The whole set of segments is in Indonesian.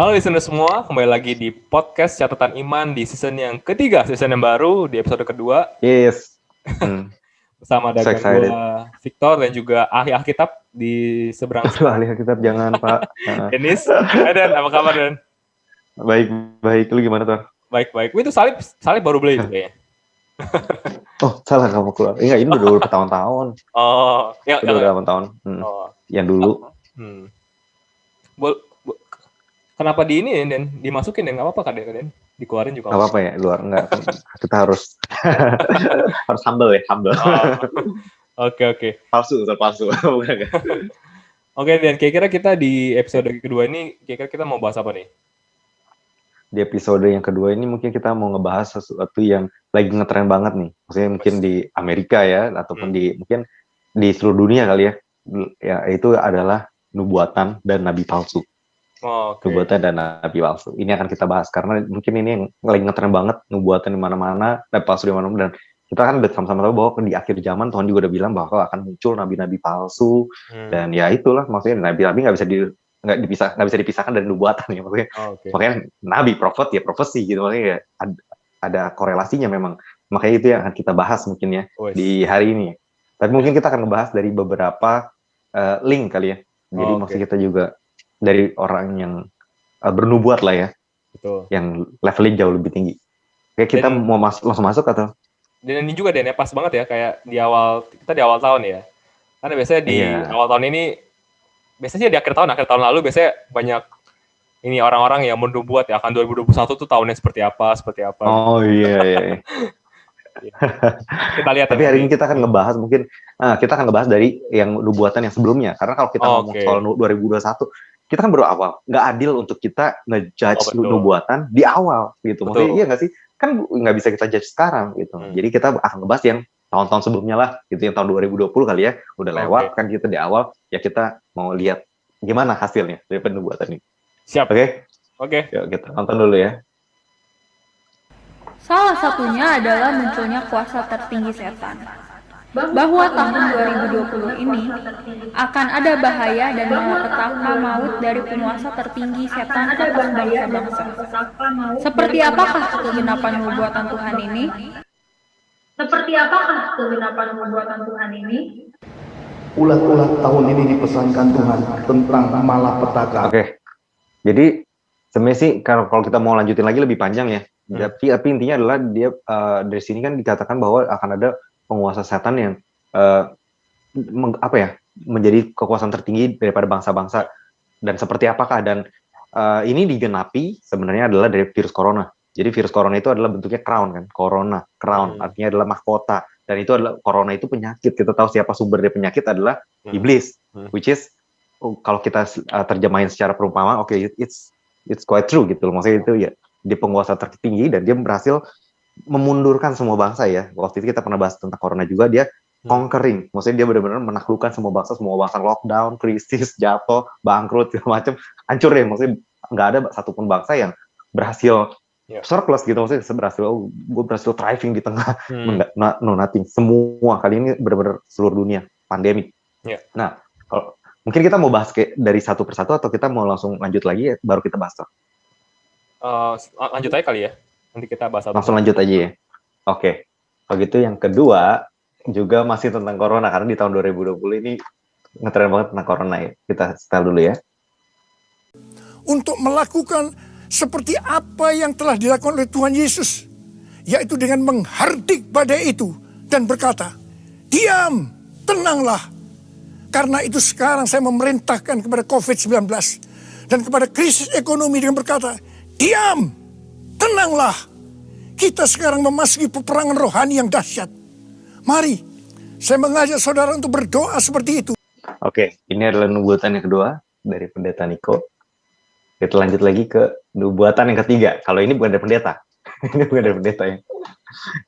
Halo listener semua, kembali lagi di podcast Catatan Iman di season yang ketiga, season yang baru, di episode kedua. Yes. Bersama So dengan excited. gua Victor dan juga ahli Alkitab di seberang Aduh, ahli Alkitab jangan, Pak. Dennis. Dan apa kabar Dan? Baik. Lu gimana, Tor? Baik. Itu salib baru beli itu kayaknya. Oh, salah kamu keluar. Enggak, ini udah bertahun-tahun. Oh, Udah bertahun-tahun. Yang dulu. Kenapa di ini Dan? Dimasukin Dan? Nggak apa-apa kan Dan? Dikeluarin juga. Nggak apa-apa ya, luar. Enggak. Kita harus harus humble ya, humble. Oke. Palsu. Bukan. Oke, Dan kira-kira kita di episode kedua ini, kira-kira kita mau bahas apa nih? Di episode yang kedua ini mungkin kita mau ngebahas sesuatu yang lagi ngetren banget nih. Maksudnya mungkin di Amerika ya, ataupun mungkin di seluruh dunia kali ya. Ya, itu adalah nubuatan dan nabi palsu. Nubuatan dan nabi palsu. Ini akan kita bahas karena mungkin ini yang lagi ngetren banget, nubuatan di mana-mana, nabi palsu di mana-mana, dan kita kan udah sama-sama tahu bahwa di akhir zaman Tuhan juga udah bilang bahwa akan muncul nabi-nabi palsu. Dan ya itulah, maksudnya nabi-nabi nggak bisa dipisahkan dari nubuatan ya, maksudnya. Makanya nabi, prophet ya profesi gitu, makanya ya ada korelasinya memang. Makanya itu yang akan kita bahas mungkin ya di hari ini. Tapi mungkin kita akan ngebahas dari beberapa link kali ya. Jadi maksud kita juga dari orang yang bernubuat lah ya. Betul. Yang levelnya jauh lebih tinggi. Kayak kita mau langsung masuk atau? Dan ini juga Dan ya, pas banget ya, kayak di awal tahun ya. Karena biasanya di awal tahun ini, biasanya di akhir tahun lalu biasanya banyak ini orang-orang yang menubuat ya, akan 2021 tuh tahunnya seperti apa. Oh iya. Kita lihat. Tapi hari ini kita akan ngebahas mungkin kita akan ngebahas dari yang nubuatan yang sebelumnya, karena kalau kita ngomong soal 2021, kita kan baru awal, nggak adil untuk kita ngejudge nubuatan di awal gitu. Maksudnya iya nggak sih? Kan nggak bisa kita judge sekarang gitu. Jadi kita akan ngebahas yang tahun-tahun sebelumnya lah, gitu, yang tahun 2020 kali ya, udah lewat kan kita di awal, ya kita mau lihat gimana hasilnya dari penubuatan ini. Siap. Oke. Yuk kita nonton dulu ya. Salah satunya adalah munculnya kuasa tertinggi setan. Bahwa tahun 2020 ini akan ada bahaya dan malapetaka maut dari penguasa tertinggi setan atas bangsa-bangsa. Seperti apakah kegenapan nubuatan Tuhan ini? Ulat-ulat tahun ini dipesankan Tuhan tentang malapetaka. Oke. Jadi sebenarnya sih kalau kita mau lanjutin lagi lebih panjang ya. Tapi intinya adalah dia dari sini kan dikatakan bahwa akan ada penguasa setan yang menjadi kekuasaan tertinggi daripada bangsa-bangsa. Dan seperti apakah, dan ini digenapi sebenarnya adalah dari virus corona. Jadi virus corona itu adalah bentuknya crown kan, crown artinya adalah mahkota, dan itu adalah corona itu penyakit. Kita tahu siapa sumber dari penyakit adalah iblis, which is kalau kita terjemahin secara perumpamaan, it's quite true gitu loh. Maksudnya itu ya dia penguasa tertinggi dan dia berhasil memundurkan semua bangsa ya. Waktu itu kita pernah bahas tentang corona juga, dia conquering, maksudnya dia benar-benar menaklukkan semua bangsa lockdown, krisis, jatuh, bangkrut, segala macam, hancur ya. Maksudnya nggak ada satupun bangsa yang berhasil surplus gitu, maksudnya gue berhasil thriving di tengah nothing. Semua kali ini benar-benar seluruh dunia pandemi. Nah, mungkin kita mau bahas dari satu persatu atau kita mau langsung lanjut lagi ya, baru kita bahas. Lanjut aja kali ya. Nanti kita bahas langsung lanjut aja ya. Oke. Kalau gitu yang kedua juga masih tentang corona, karena di tahun 2020 ini ngetren banget tentang corona ya. Kita setel dulu ya. Untuk melakukan seperti apa yang telah dilakukan oleh Tuhan Yesus, yaitu dengan menghardik badai itu dan berkata, "Diam, tenanglah. Karena itu sekarang saya memerintahkan kepada COVID-19 dan kepada krisis ekonomi dengan berkata, diam, tenanglah. Kita sekarang memasuki peperangan rohani yang dahsyat. Mari, saya mengajak saudara untuk berdoa seperti itu." Oke, ini adalah nubuatan yang kedua dari pendeta Niko. Kita lanjut lagi ke nubuatan yang ketiga. Kalau ini bukan dari pendeta. Ini bukan dari pendeta ya.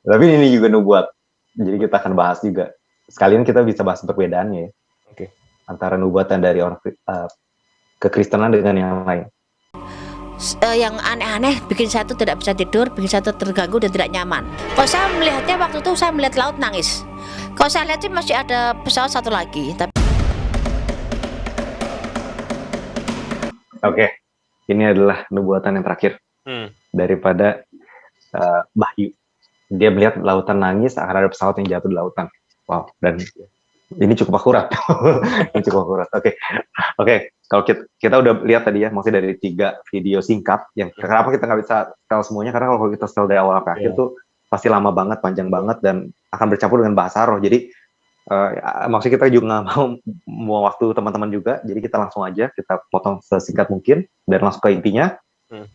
Tapi ini juga nubuat. Jadi kita akan bahas juga. Sekalian kita bisa bahas perbedaannya ya. Antara nubuatan dari orang kekristenan dengan yang lain. Yang aneh-aneh bikin saya tuh tidak bisa tidur, bikin saya tuh terganggu dan tidak nyaman. Kalau saya melihatnya waktu itu saya melihat laut nangis. Kalau saya lihat sih masih ada pesawat satu lagi. Oke. ini adalah nubuatan yang terakhir daripada Bayu. Dia melihat lautan nangis akan ada pesawat yang jatuh di lautan. Wow, dan ini cukup akurat. Ini cukup akurat. Oke. Kalau kita udah lihat tadi ya, maksudnya dari 3 video singkat, yang kenapa kita nggak bisa setel semuanya, karena kalau kita setel dari awal ke akhir tuh pasti lama banget, panjang banget, dan akan bercampur dengan bahasa roh. Jadi maksudnya kita juga nggak mau waktu teman-teman juga, jadi kita langsung aja, kita potong sesingkat mungkin, dan langsung ke intinya.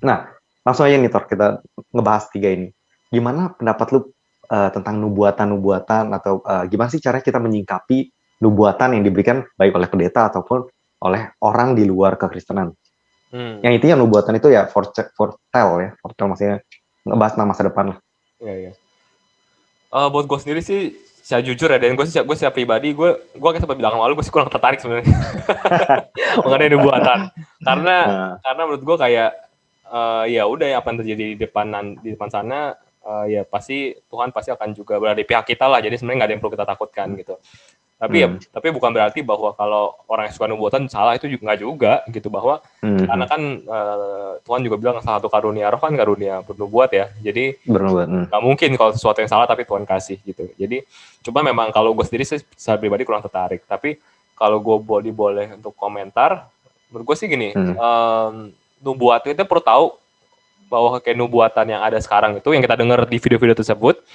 Nah, langsung aja nih Tor, kita ngebahas 3 ini. Gimana pendapat lu tentang nubuatan-nubuatan, atau gimana sih cara kita menyingkapi nubuatan yang diberikan baik oleh pendeta ataupun oleh orang di luar kekristenan. Yang intinya nubuatan itu ya foretell maksudnya ngebahas masa depan lah. Iya. Buat gue sendiri sih, saya jujur ya, dan gue secara pribadi, gue kayak sempat bilang lalu, gue sih kurang tertarik sebenarnya mengenai nubuatan, karena menurut gue kayak ya udah, apa yang terjadi di depan sana, ya pasti Tuhan pasti akan juga berada di pihak kita lah, jadi sebenarnya nggak ada yang perlu kita takutkan gitu. Tapi bukan berarti bahwa kalau orang yang suka nubuatan salah, itu juga nggak juga gitu, bahwa karena kan Tuhan juga bilang salah satu karunia roh kan karunia bernubuat ya, jadi nggak mungkin kalau sesuatu yang salah tapi Tuhan kasih gitu. Jadi cuma memang kalau gue sendiri sih secara pribadi kurang tertarik, tapi kalau gue boleh untuk komentar, menurut gue sih gini, nubuat itu perlu tahu bahwa kayak nubuatan yang ada sekarang itu yang kita dengar di video-video tersebut,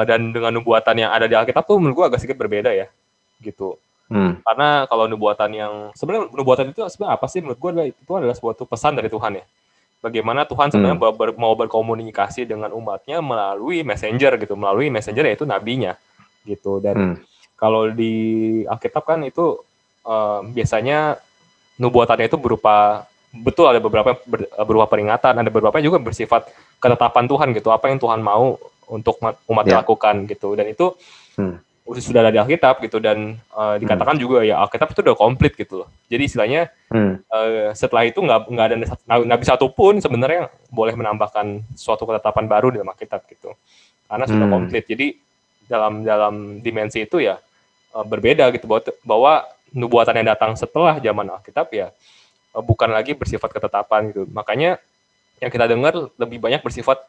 dan dengan nubuatan yang ada di Alkitab tuh menurut gue agak sedikit berbeda ya, gitu. Karena kalau nubuatan yang sebenarnya nubuatan itu sebenarnya apa sih? Menurut gue itu adalah suatu pesan dari Tuhan ya. Bagaimana Tuhan sebenarnya mau berkomunikasi dengan umatnya melalui messenger gitu, melalui messenger yaitu nabinya, gitu. Dan kalau di Alkitab kan itu biasanya nubuatannya itu berupa berupa peringatan, ada beberapa juga bersifat ketetapan Tuhan gitu, apa yang Tuhan mau untuk umatnya lakukan gitu, dan itu sudah ada di Alkitab gitu, dan dikatakan juga ya Alkitab itu udah komplit gitu loh. Jadi istilahnya setelah itu nggak ada nabi satupun sebenarnya boleh menambahkan suatu ketetapan baru dalam Alkitab gitu, karena sudah komplit. Jadi dalam dimensi itu ya berbeda gitu, bahwa nubuatan yang datang setelah zaman Alkitab ya bukan lagi bersifat ketetapan gitu. Makanya yang kita dengar lebih banyak bersifat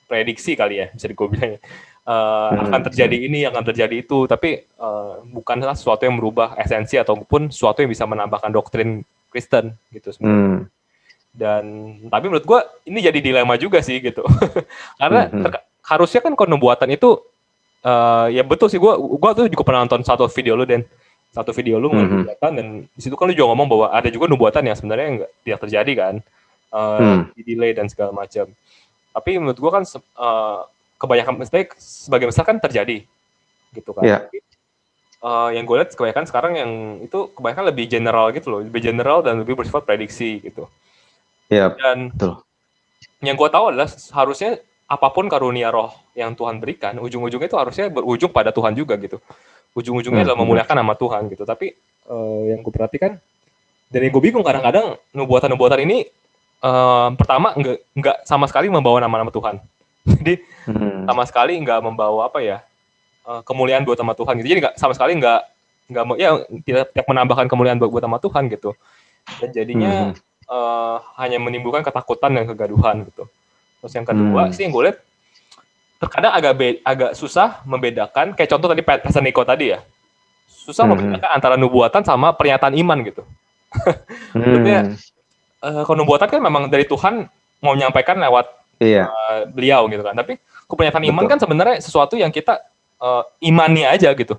prediksi kali ya, bisa gue bilang akan terjadi ini, akan terjadi itu, tapi bukanlah sesuatu yang merubah esensi ataupun sesuatu yang bisa menambahkan doktrin Kristen gitu sebenarnya. Dan tapi menurut gue ini jadi dilema juga sih gitu. Karena harusnya kan kalau nubuatan itu ya betul sih, gue tuh juga pernah nonton satu video lu mengenai nubuatan, dan di situ kan lu juga ngomong bahwa ada juga nubuatan yang sebenarnya tidak terjadi kan, di delay dan segala macam. Tapi menurut gue kan kebanyakan mistake sebagian besar kan terjadi gitu kan. Tapi, yang gue lihat kebanyakan sekarang yang itu kebanyakan lebih general gitu loh, lebih general dan lebih bersifat prediksi gitu. Dan betul. Yang gue tahu adalah harusnya apapun karunia roh yang Tuhan berikan, ujung-ujungnya itu harusnya berujung pada Tuhan juga gitu. Ujung-ujungnya adalah memuliakan nama Tuhan gitu. Tapi yang gue perhatikan, dan yang gue bingung kadang-kadang nubuatan-nubuatan ini pertama nggak sama sekali membawa nama-nama Tuhan. Jadi sama sekali nggak membawa kemuliaan buat nama Tuhan gitu. Jadi sama sekali nggak tidak menambahkan kemuliaan buat nama Tuhan gitu. Dan jadinya hanya menimbulkan ketakutan dan kegaduhan gitu. Terus yang kedua sih yang gue lihat terkadang agak susah membedakan, kayak contoh tadi Pastor Nico tadi ya, susah membedakan antara nubuatan sama pernyataan iman gitu. Maksudnya kalau nubuatan kan memang dari Tuhan mau menyampaikan lewat beliau gitu kan. Tapi pernyataan iman kan sebenarnya sesuatu yang kita imani aja gitu.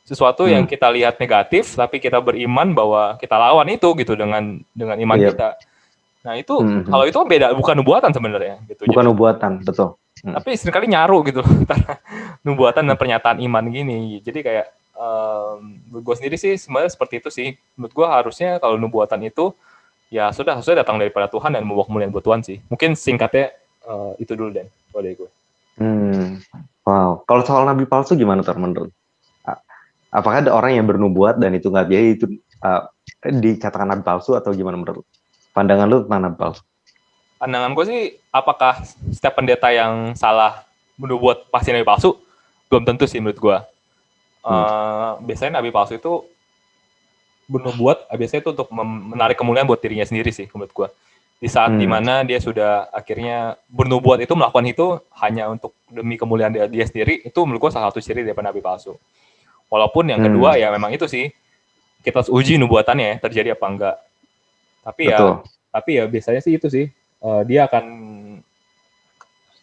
Sesuatu yang kita lihat negatif, tapi kita beriman bahwa kita lawan itu gitu dengan iman kita. Nah itu kalau itu beda, bukan nubuatan sebenarnya gitu. Bukan nubuatan, betul. Tapi seringkali nyaru gitu antara nubuatan dan pernyataan iman gini. Jadi kayak menurut gue sendiri sih sebenarnya seperti itu sih. Menurut gue harusnya kalau nubuatan itu ya sudah datang daripada Tuhan dan membawa kemuliaan buat Tuhan sih. Mungkin singkatnya itu dulu Dan, kalau dari gue. Wow. Kalau soal nabi palsu gimana menurut? Apakah ada orang yang bernubuat dan itu nggak jadi itu dikatakan nabi palsu atau gimana menurut? Pandangan lu tentang nabi palsu? Pandangan gue sih, apakah setiap pendeta yang salah menubuat pasti nabi palsu? Belum tentu sih menurut gue. Biasanya nabi palsu itu bernubuat biasanya itu untuk menarik kemuliaan buat dirinya sendiri sih menurut gua. Di saat dimana dia sudah akhirnya bernubuat itu melakukan itu hanya untuk demi kemuliaan dia sendiri, itu menurut gua salah satu ciri daripada nabi palsu. Walaupun yang kedua ya memang itu sih, kita harus uji nubuatannya ya, terjadi apa enggak. Tapi ya biasanya sih itu sih, dia akan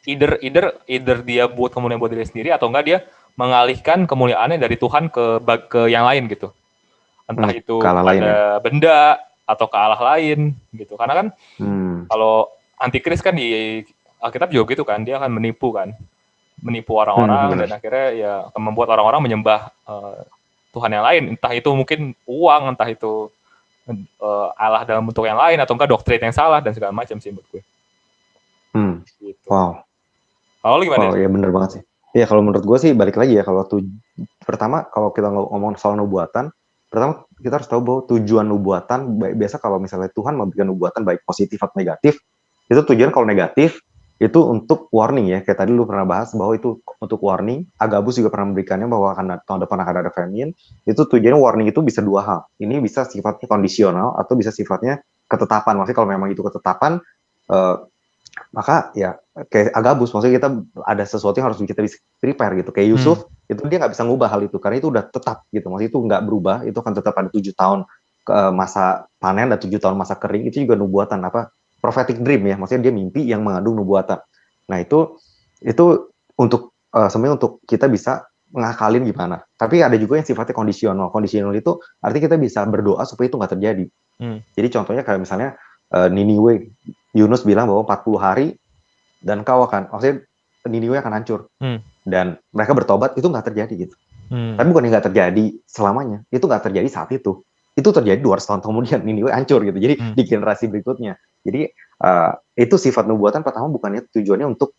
either dia buat kemuliaan buat diri sendiri atau enggak dia mengalihkan kemuliaannya dari Tuhan ke yang lain gitu. Entah itu ada benda atau ke Allah lain gitu. Karena kan kalau antikris kan di Alkitab juga gitu kan, dia akan menipu orang-orang dan akhirnya ya akan membuat orang-orang menyembah Tuhan yang lain. Entah itu mungkin uang, entah itu Allah dalam bentuk yang lain atau enggak doktrin yang salah dan segala macam sih menurut gue. Gitu. Wow. Kalau gimana? Ya bener banget sih. Ya kalau menurut gue sih balik lagi ya, pertama kalau kita ngomong soal nubuatan, pertama kita harus tahu bahwa tujuan nubuatan, biasa kalau misalnya Tuhan memberikan nubuatan baik positif atau negatif, itu tujuan kalau negatif itu untuk warning ya, kayak tadi lu pernah bahas bahwa itu untuk warning. Agabus juga pernah memberikannya bahwa tahun depan akan ada famine. Itu tujuannya warning itu bisa dua hal. Ini bisa sifatnya kondisional atau bisa sifatnya ketetapan. Maksudnya kalau memang itu ketetapan, maka ya kayak Agabus, maksudnya kita ada sesuatu yang harus kita bisa prepare gitu. Kayak Yusuf, itu dia nggak bisa ngubah hal itu karena itu udah tetap gitu. Maksudnya itu nggak berubah, itu akan tetap ada 7 tahun masa panen dan 7 tahun masa kering. Itu juga nubuatan prophetic dream ya, maksudnya dia mimpi yang mengandung nubuatan. Nah itu untuk sebenarnya untuk kita bisa ngakalin gimana. Tapi ada juga yang sifatnya kondisional. Kondisional itu artinya kita bisa berdoa supaya itu nggak terjadi. Jadi contohnya kayak misalnya Niniwe, Yunus bilang bahwa 40 hari dan maksudnya Niniwe akan hancur. Dan mereka bertobat, itu nggak terjadi gitu. Tapi bukan yang nggak terjadi selamanya, itu nggak terjadi saat itu. Itu terjadi 200 tahun kemudian, Niniwe hancur gitu. Jadi di generasi berikutnya. Jadi itu sifat nubuatan pertama bukannya tujuannya untuk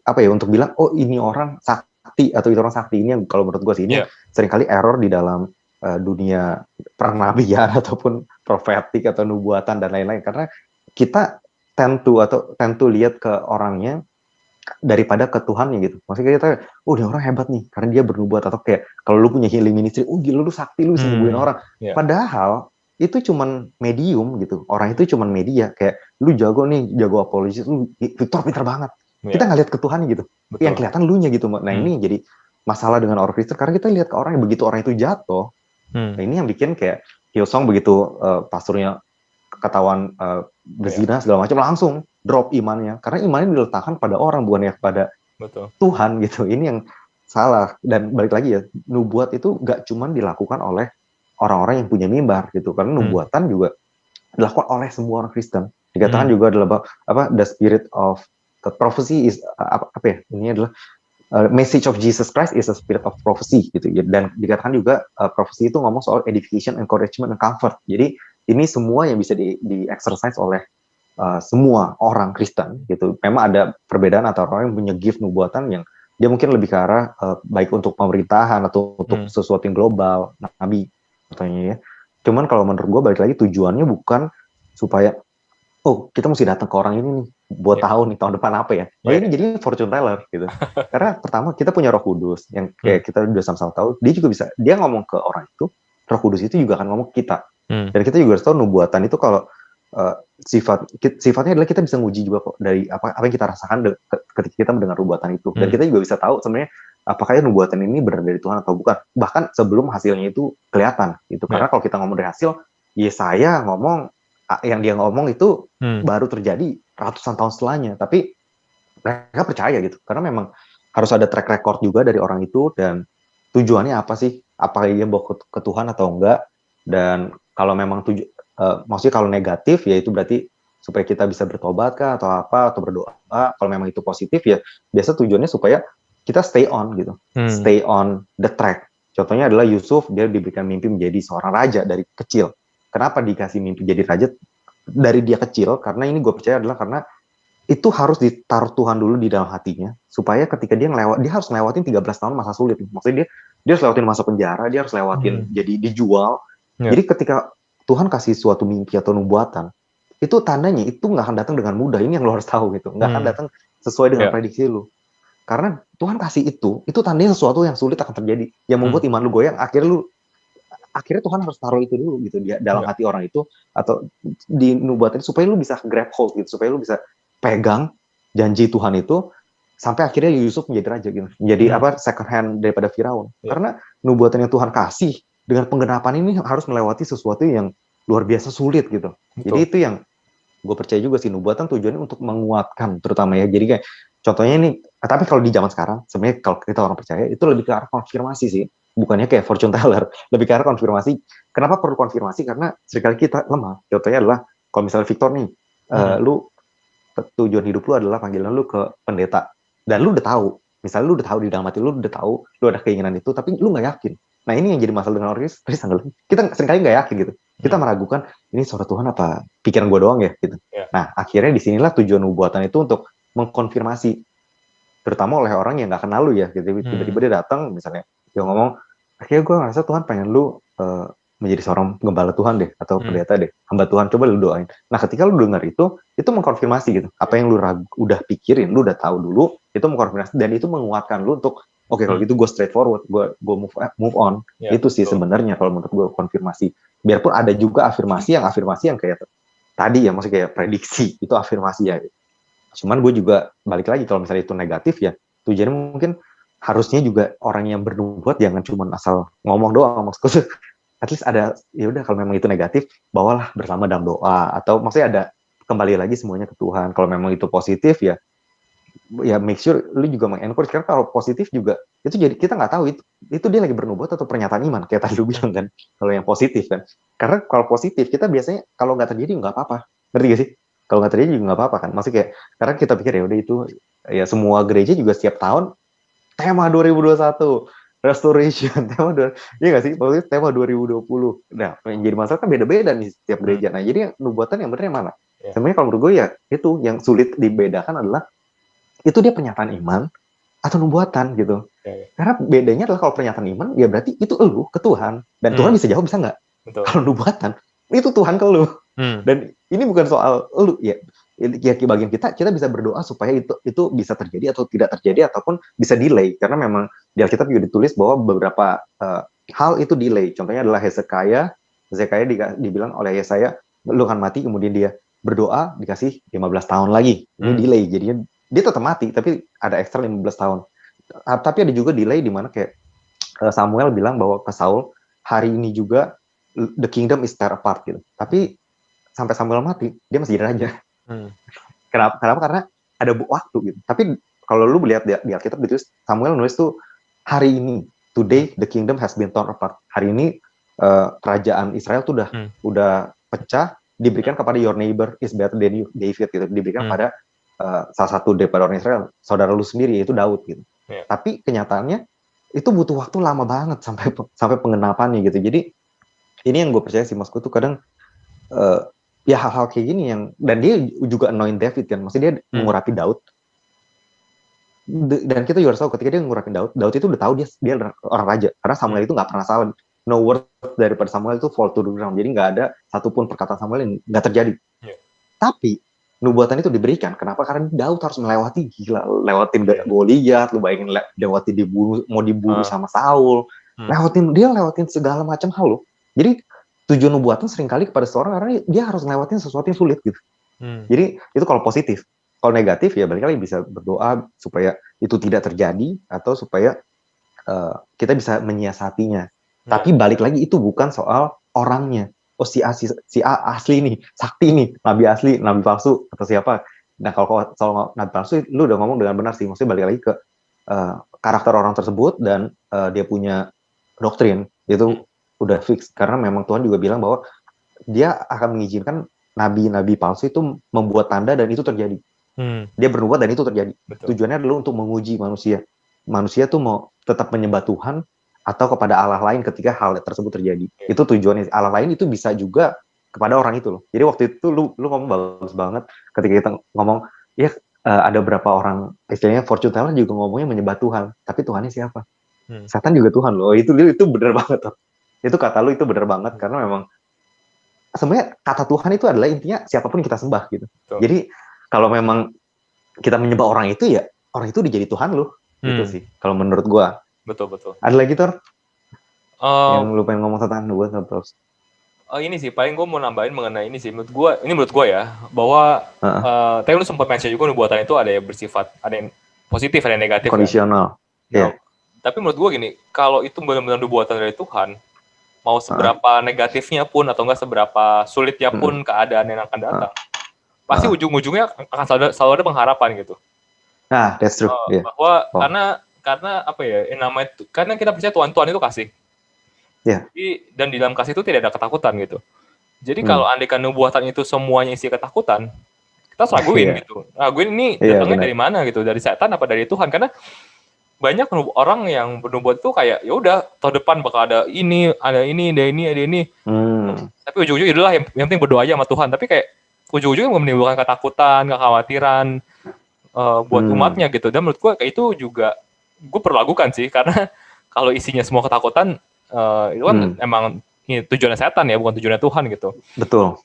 untuk bilang oh ini orang sakti atau itu orang sakti. Ini yang kalau menurut gue sih ini seringkali error di dalam dunia pernabian ataupun profetik atau nubuatan dan lain-lain, karena kita tend to lihat ke orangnya daripada ke Tuhannya gitu. Maksudnya kita dia orang hebat nih karena dia bernubuat, atau kayak kalau lu punya healing ministry, gila lu sakti, lu bisa nyembuhin orang. Padahal itu cuman medium gitu. Orang itu cuman media, kayak lu jago apologesis, lu Victor pintar banget. Kita nggak lihat ke Tuhan gitu. Betul. Yang kelihatan lu nya gitu. Nah, ini jadi masalah dengan orang Kristen karena kita lihat ke orang yang begitu orang itu jatuh. Nah, ini yang bikin kayak Hillsong begitu pastornya ketahuan berzina segala macam langsung drop imannya, karena imannya diletakkan pada orang bukan ya pada Tuhan gitu. Ini yang salah. Dan balik lagi ya, nubuat itu gak cuma dilakukan oleh orang-orang yang punya mimbar gitu, karena nubuatan juga dilakukan oleh semua orang Kristen. Dikatakan juga adalah the spirit of the prophecy is ini adalah message of Jesus Christ is a spirit of prophecy gitu. Dan dikatakan juga prophecy itu ngomong soal edification, encouragement, and comfort. Jadi ini semua yang bisa di-exercise oleh semua orang Kristen gitu. Memang ada perbedaan antara orang yang punya gift nubuatan yang dia mungkin lebih ke arah baik untuk pemerintahan atau untuk sesuatu yang global, nabi katanya ya. Cuman kalau menurut gue balik lagi tujuannya bukan supaya kita mesti datang ke orang ini nih buat tahu nih tahun depan apa ya. Ini jadi fortune teller gitu. Karena pertama kita punya Roh Kudus yang kayak kita udah sama-sama tahu, dia ngomong ke orang itu, Roh Kudus itu juga akan ngomong ke kita. Dan kita juga harus tahu nubuatan itu kalau sifatnya adalah kita bisa nguji juga kok dari apa yang kita rasakan ketika kita mendengar nubuatan itu. Dan kita juga bisa tahu sebenarnya apakah nubuatan ini benar dari Tuhan atau bukan. Bahkan sebelum hasilnya itu kelihatan gitu. Karena kalau kita ngomong dari hasil, Yesaya ngomong yang dia ngomong itu baru terjadi ratusan tahun setelahnya, tapi mereka percaya gitu karena memang harus ada track record juga dari orang itu dan tujuannya apa sih, apakah dia bawa ke Tuhan atau enggak. Dan kalau memang maksudnya kalau negatif ya itu berarti supaya kita bisa bertobat kah atau apa atau berdoa. Kalau memang itu positif ya biasa tujuannya supaya kita stay on gitu, stay on the track. Contohnya adalah Yusuf, dia diberikan mimpi menjadi seorang raja dari kecil. Kenapa dikasih mimpi jadi raja dari dia kecil? Karena ini gue percaya adalah karena itu harus ditaruh Tuhan dulu di dalam hatinya, supaya ketika dia harus ngelewatin 13 tahun masa sulit. Maksudnya dia harus lewatin masa penjara, dia harus lewatin jadi dijual. Jadi ketika Tuhan kasih suatu mimpi atau nubuatan, itu tandanya itu nggak akan datang dengan mudah. Ini yang lo harus tahu gitu, nggak akan datang sesuai dengan prediksi lo. Karena Tuhan kasih itu tandanya sesuatu yang sulit akan terjadi, yang membuat iman lu goyang. Akhirnya lu akhirnya Tuhan harus taruh itu dulu gitu dia dalam Iya. hati orang itu atau di nubuatan supaya lu bisa grab hold gitu, supaya lu bisa pegang janji Tuhan itu sampai akhirnya Yusuf menjadi raja gitu. Jadi second hand daripada Firaun. Iya. Karena nubuatan yang Tuhan kasih dengan penggenapan ini harus melewati sesuatu yang luar biasa sulit gitu. Betul. Jadi itu yang gue percaya juga sih, nubuatan tujuannya untuk menguatkan terutama ya. Jadi kayak contohnya ini, tapi kalau di zaman sekarang sebenarnya kalau kita orang percaya itu lebih ke arah konfirmasi sih, bukannya kayak fortune teller, lebih ke arah konfirmasi. Kenapa perlu konfirmasi? Karena seringkali kita lemah. Contohnya adalah kalau misalnya Victor nih, lu tujuan hidup lu adalah panggilan lu ke pendeta dan lu udah tahu, misalnya lu udah tahu di dalam hati lu udah tahu lu ada keinginan itu, tapi lu nggak yakin. Nah ini yang jadi masalah dengan orang Kristen, kita seringkali nggak yakin gitu. Kita meragukan, ini suara Tuhan apa pikiran gue doang ya gitu. Nah akhirnya disinilah tujuan nubuatan itu untuk mengkonfirmasi, terutama oleh orang yang nggak kenal lu ya gitu. Tiba-tiba dia datang misalnya dia ngomong, akhirnya gue ngerasa Tuhan pengen lu menjadi seorang gembala Tuhan deh atau pendeta deh, hamba Tuhan, coba lu doain. Nah ketika lu dengar itu mengkonfirmasi gitu, apa yang lu udah pikirin, lu udah tahu dulu, itu mengkonfirmasi dan itu menguatkan lu untuk oke, kalau gitu gue straightforward, gue move on. Itu sih sebenarnya kalau menurut gue konfirmasi. Biarpun ada juga afirmasi yang kayak tadi ya, maksudnya kayak prediksi, itu afirmasi ya. Cuman gue juga balik lagi, kalau misalnya itu negatif ya, tujuannya mungkin harusnya juga orang yang bernubuat jangan cuma asal ngomong doang, maksudnya at least ada, ya udah kalau memang itu negatif, bawalah bersama dalam doa, atau maksudnya ada kembali lagi semuanya ke Tuhan. Kalau memang itu positif ya make sure lu juga mengencourage, karena kalau positif juga itu jadi kita nggak tahu itu dia lagi bernubuat atau pernyataan iman kayak tadi lu bilang kan, kalau yang positif kan. Karena kalau positif kita biasanya kalau nggak terjadi nggak apa-apa, ngerti gak sih? Kalau nggak terjadi juga nggak apa-apa kan, maksudnya kayak karena kita pikir ya udah itu ya, semua gereja juga setiap tahun tema 2021 restoration, iya nggak sih? Maksudnya tema 2020. Nah, yang jadi masalah kan beda-beda nih setiap gereja. Nah, jadi nubuatan yang benar yang mana? Sebenarnya kalau menurut gue ya itu yang sulit dibedakan adalah itu dia pernyataan iman atau nubuatan gitu. Karena bedanya adalah kalau pernyataan iman ya berarti itu elu ke Tuhan dan Tuhan bisa jawab, bisa nggak? Kalau nubuatan itu Tuhan ke lu. Dan ini bukan soal elu ya. Ya bagian kita bisa berdoa supaya itu bisa terjadi atau tidak terjadi ataupun bisa delay, karena memang di Alkitab juga ditulis bahwa beberapa hal itu delay. Contohnya adalah Hezekiah dibilang oleh Yesaya lu akan mati, kemudian dia berdoa dikasih 15 tahun lagi. Ini delay, jadinya dia tetap mati tapi ada ekstra 15 tahun. Tapi ada juga delay di mana kayak Samuel bilang bahwa ke Saul, hari ini juga the kingdom is tear apart gitu. Tapi sampai Samuel mati dia masih jadi raja. Kenapa? Karena ada waktu gitu. Tapi kalau lu lihat di Alkitab ditulis, Samuel nulis tuh hari ini, today the kingdom has been torn apart. Hari ini kerajaan Israel tuh udah pecah, diberikan kepada your neighbor is better than you, David gitu. Diberikan pada salah satu daripada orang Israel, saudara lu sendiri, yaitu Daud gitu. Tapi kenyataannya itu butuh waktu lama banget sampai pengenapannya gitu. Jadi ini yang gue percaya sih Masku tuh kadang ya hal-hal kayak gini yang, dan dia juga anoint David kan, maksudnya dia mengurapi Daud. Dan kita juga harus tahu ketika dia mengurapi Daud itu udah tahu dia orang raja, karena Samuel itu nggak pernah salah. No word daripada Samuel itu fall to the ground, jadi nggak ada satupun perkataan Samuel yang nggak terjadi. Tapi nubuatan itu diberikan, kenapa? Karena Daud harus lewatin Goliat, lu bayangin lewatin mau dibunuh sama Saul, lewatin segala macam hal loh. Jadi tujuan nubuatan seringkali kepada seorang karena dia harus lewatin sesuatu yang sulit gitu. Jadi itu kalau positif. Kalau negatif ya balik lagi bisa berdoa supaya itu tidak terjadi atau supaya kita bisa menyiasatinya. Tapi balik lagi itu bukan soal orangnya. Oh si A asli nih, sakti nih, nabi asli, nabi palsu atau siapa. Nah kalau soal nabi palsu lu udah ngomong dengan benar sih. Maksudnya balik lagi ke karakter orang tersebut dan dia punya doktrin itu udah fix, karena memang Tuhan juga bilang bahwa dia akan mengizinkan nabi-nabi palsu itu membuat tanda dan itu terjadi. Dia bernubuat dan itu terjadi. Tujuannya adalah untuk menguji manusia. Manusia tuh mau tetap menyembah Tuhan atau kepada Allah lain ketika hal tersebut terjadi. Itu tujuannya. Allah lain itu bisa juga kepada orang itu loh. Jadi waktu itu lu ngomong bagus banget ketika kita ngomong ya ada berapa orang istilahnya fortune teller juga ngomongnya menyembah Tuhan, tapi Tuhannya siapa? Setan juga Tuhan loh. Itu benar banget tuh. Itu kata lu itu benar banget, karena memang sebenarnya kata Tuhan itu adalah intinya siapapun yang kita sembah gitu. Jadi kalau memang kita menyembah orang itu ya orang itu dijadi Tuhan lu gitu sih kalau menurut gua. Betul. Ada lagi Tor? Eh, Yang lu pengen ngomong tentang nubuatan terus. ini sih paling gue mau nambahin mengenai ini sih menurut gue ya bahwa Heeh. tadi lu sempat mention juga nubuatan itu ada yang bersifat ada yang positif ada yang negatif kan. Kondisional. Nah, Iya. tapi menurut gue gini, kalau itu benar-benar nubuatan dari Tuhan, mau seberapa negatifnya pun atau enggak seberapa sulitnya pun keadaan yang akan datang, pasti ujung-ujungnya akan selalu ada pengharapan gitu. Nah, that's true. Iya. Bahwa karena apa ya, yang namanya karena kita percaya Tuhan itu kasih. Iya. Jadi, dan di dalam kasih itu tidak ada ketakutan gitu. Jadi kalau andaikan nubuatan itu semuanya isi ketakutan, kita harus raguin gitu. Raguin ini datangnya dari mana gitu, dari setan apa dari Tuhan? Karena banyak orang yang bernubuat itu kayak ya udah tahun depan bakal ada ini, ada ini. Tapi ujung-ujungnya itulah yang penting berdoa aja sama Tuhan. Tapi kayak ujung-ujungnya menimbulkan ketakutan, kekhawatiran buat umatnya gitu. Dan menurut gue kayak itu juga gue perlu lakukan sih, karena kalau isinya semua ketakutan itu kan emang ini tujuannya setan ya, bukan tujuannya Tuhan gitu. Betul.